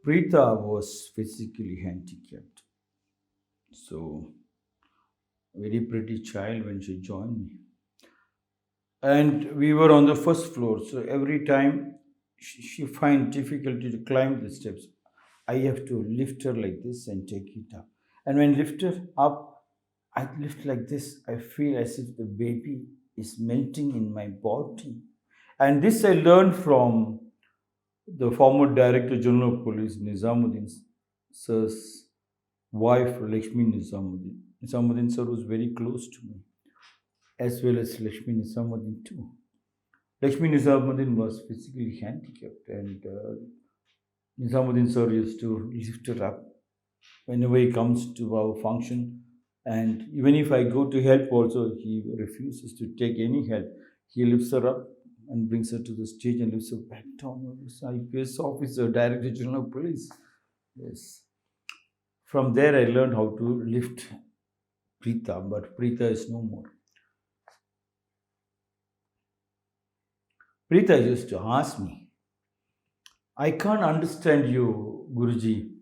Preeta was physically handicapped. So, very pretty child when she joined me. And we were on the first floor. So, every time she find difficulty to climb the steps, I have to lift her like this and take it up. And when lift her up, I lift like this. I feel as if the baby is melting in my body. And this I learned from the former Director General of Police, Nizamuddin sir's wife, Lakshmi Nizamuddin. Nizamuddin sir was very close to me, as well as Lakshmi Nizamuddin too. Lakshmi Nizamuddin was physically handicapped, and Nizamuddin sir used to lift her up whenever he comes to our function. And even if I go to help, also he refuses to take any help. He lifts her up and brings her to the stage and lifts her back down. IPS officer, Director General of Police. Yes. From there, I learned how to lift Preeta, but Preeta is no more. Preeta used to ask me, I can't understand you, Guruji,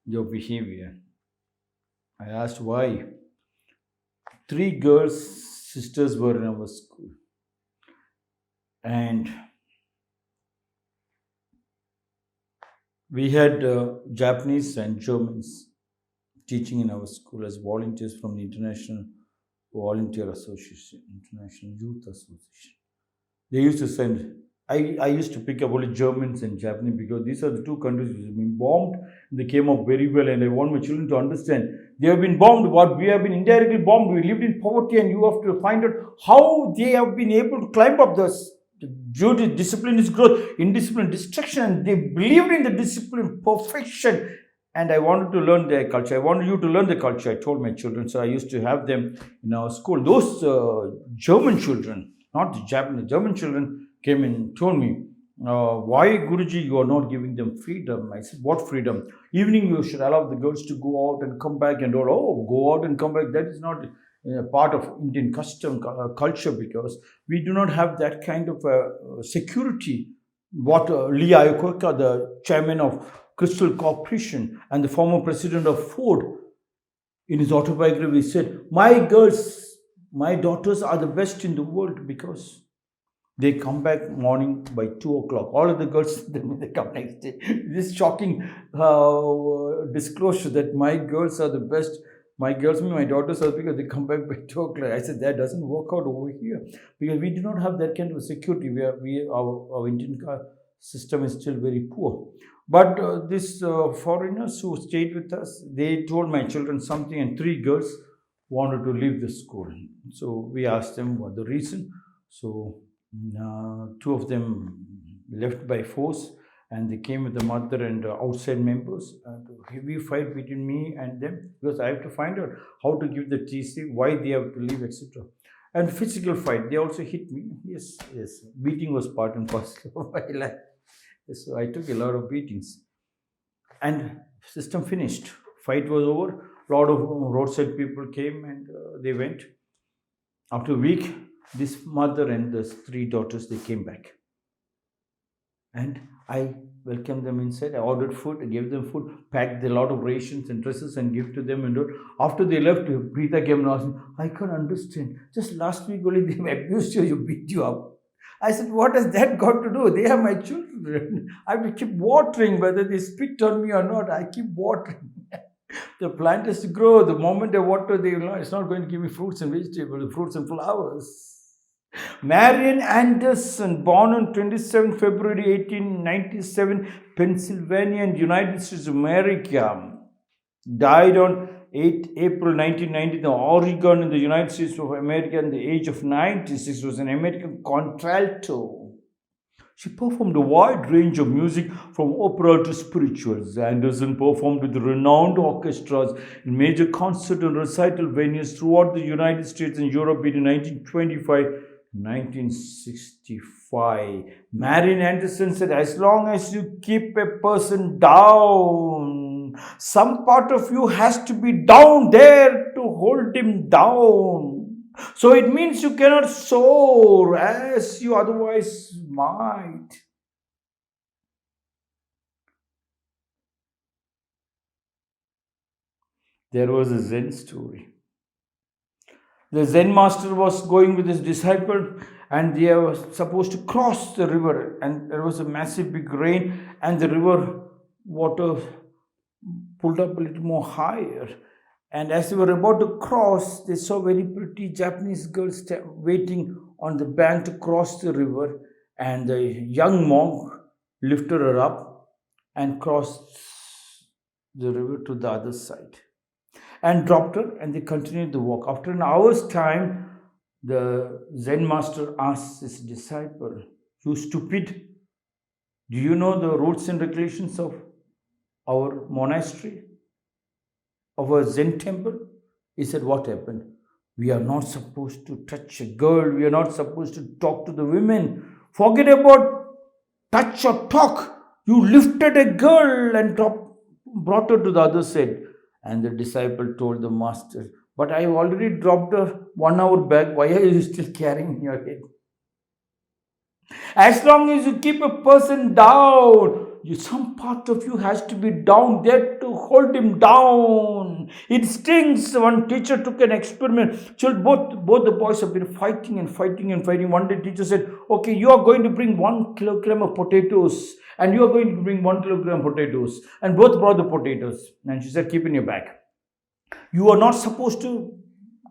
your behavior. I asked why. Three girls, sisters were in our school. And we had Japanese and Germans teaching in our school as volunteers from the International Volunteer Association, International Youth Association. They used to send, I used to pick up only Germans and Japanese because these are the two countries which have been bombed. They came up very well, and I want my children to understand they have been bombed. What we have been indirectly bombed. We lived in poverty, and you have to find out how they have been able to climb up this. Duty, discipline is growth, indiscipline, destruction. And they believed in the discipline, perfection. And I wanted to learn their culture. I wanted you to learn the culture. I told my children. So I used to have them in our school. Those German children, not the Japanese, German children came and told me, why, Guruji, you are not giving them freedom? I said, what freedom? Evening you should allow the girls to go out and come back and all. Oh, go out and come back. That is not part of Indian custom culture, because we do not have that kind of security. What Lee Iacocca, the chairman of Crystal Corporation and the former president of Ford, in his autobiography said, my girls, my daughters are the best in the world because they come back morning by 2 o'clock. All of the girls, they come next day. This shocking disclosure that my girls are the best. My girls, my daughters are, because they come back by 2 o'clock. I said, that doesn't work out over here, because we do not have that kind of security. Our Indian system is still very poor. But these foreigners who stayed with us, they told my children something, and three girls wanted to leave the school. So we asked them what the reason. So two of them left by force, and they came with the mother and outside members. Heavy fight between me and them, because I have to find out how to give the TC, why they have to leave, etc. And physical fight, they also hit me. Yes, beating was part and parcel of my life. So I took a lot of beatings, and system finished. Fight was over. A lot of roadside people came, and they went. After a week, this mother and the three daughters, they came back, and I welcomed them inside. I ordered food, I gave them food, packed a lot of rations and dresses and give to them. And after they left, Preeta came and asked me, I can't understand. Just last week only they abused you, you beat you up. I said, what has that got to do? They are my children. I have to keep watering, whether they spit on me or not. I keep watering. The plant has to grow. The moment I water, it's not going to give me fruits and vegetables, fruits and flowers. Marian Anderson, born on 27 February 1897, Pennsylvania, and United States of America, died on 8 April 1990 in Oregon in the United States of America at the age of 96. Was an American contralto. She performed a wide range of music from opera to spirituals. Anderson performed with renowned orchestras in major concert and recital venues throughout the United States and Europe between 1925 and 1965. Marian Anderson said, as long as you keep a person down, some part of you has to be down there to hold him down. So it means you cannot soar as you otherwise might. There was a Zen story. The Zen master was going with his disciple, and they were supposed to cross the river, and there was a massive big rain, and the river water pulled up a little more higher. And as they were about to cross, they saw very pretty Japanese girl waiting on the bank to cross the river. And the young monk lifted her up and crossed the river to the other side and dropped her, and they continued the walk. After an hour's time, the Zen master asked his disciple, "You stupid, do you know the rules and regulations of our monastery, of our Zen temple?" He said, "What happened?" "We are not supposed to touch a girl. We are not supposed to talk to the women. Forget about touch or talk. You lifted a girl and brought her to the other side." And the disciple told the master, "But I already dropped her 1 hour back. Why are you still carrying in your head?" As long as you keep a person down, some part of you has to be down there to hold him down. It stings. One teacher took an experiment. Both the boys have been fighting and fighting and fighting. One day teacher said, "Okay, you are going to bring 1 kilogram of potatoes, and you are going to bring 1 kilogram potatoes." And both brought the potatoes. And she said, "Keep in your bag. You are not supposed to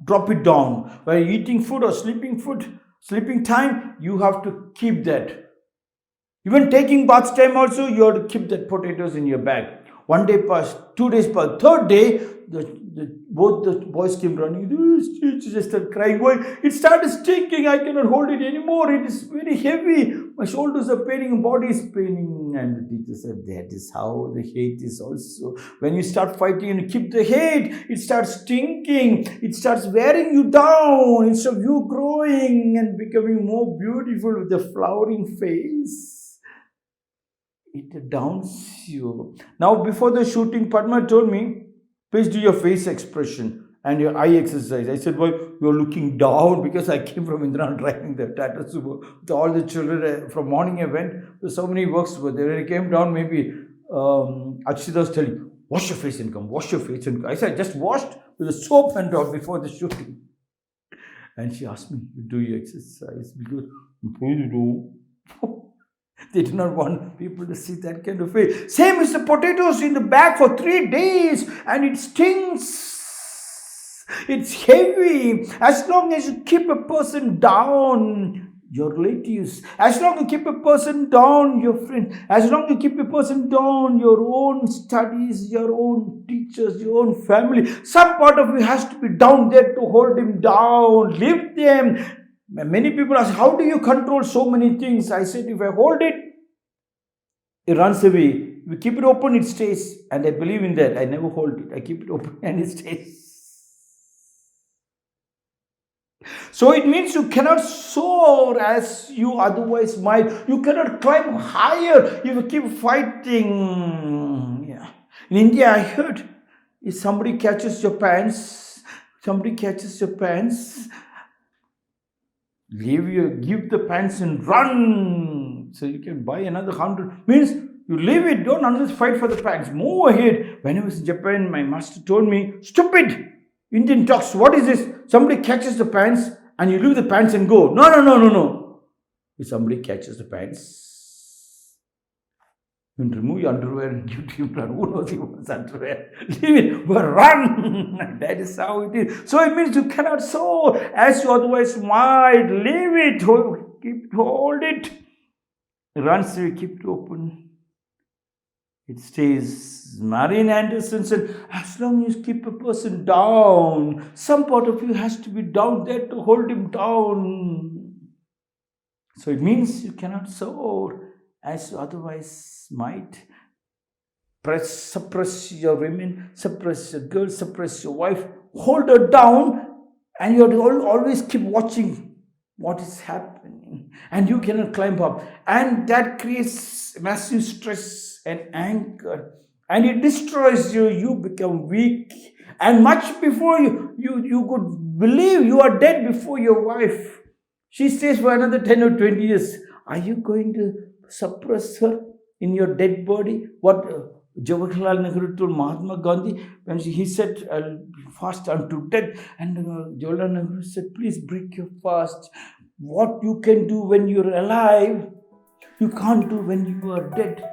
drop it down. While eating food or sleeping time, you have to keep that. Even taking bath time also, you have to keep that potatoes in your bag." 1 day passed, 2 days passed, third day, both the boys came running. She just started crying. "Why? It started stinking. I cannot hold it anymore. It is very heavy. My shoulders are paining, body is paining." And the teacher said, "That is how the hate is also. When you start fighting and keep the hate, it starts stinking. It starts wearing you down instead of you growing and becoming more beautiful with a flowering face. It downs you." Now, before the shooting, Padma told me, "Please do your face expression and your eye exercise." I said, "Why? You're looking down," because I came from Indira driving the Tata Sumo with all the children. From morning I went, so many works were there. When I came down, maybe Akshita was telling, "Wash your face and come, wash your face and come." I said, "I just washed with the soap and all before the shooting." And she asked me, "Do you exercise?" Because please do. They do not want people to see that kind of face. Same as the potatoes in the bag for 3 days, and it stings. It's heavy. As long as you keep a person down, your relatives, as long as you keep a person down, your friend, as long as you keep a person down, your own studies, your own teachers, your own family, some part of you has to be down there to hold him down, lift them. Many people ask, "How do you control so many things?" I said, if I hold it, it runs away. If we keep it open, it stays. And I believe in that. I never hold it. I keep it open and it stays. So it means you cannot soar as you otherwise might. You cannot climb higher if you keep fighting. Yeah. In India, I heard, if somebody catches your pants, give the pants and run, so you can buy another 100. Means you leave it, don't unless fight for the pants. Move ahead. When I was in Japan, my master told me, "Stupid Indian talks. What is this? Somebody catches the pants and you leave the pants and go. No. If somebody catches the pants, you can remove your underwear and give to him. Who knows he wants underwear? Leave it, but run." That is how it is. So it means you cannot soar as you otherwise might. Leave it, hold it. Runs, you keep it open. It stays. Marian Anderson said, as long as you keep a person down, some part of you has to be down there to hold him down. So it means you cannot soar as you otherwise might. Suppress your women, suppress your girl, suppress your wife, hold her down, and you have to always keep watching what is happening, and you cannot climb up, and that creates massive stress and anger, and it destroys you. You become weak, and much before you could believe you are dead before your wife. She stays for another 10 or 20 years. Are you going to suppress her in your dead body? What Jawaharlal Nehru told Mahatma Gandhi when he said, "I'll fast unto death," and Jawaharlal Nehru said, "Please break your fast. What you can do when you're alive, you can't do when you are dead."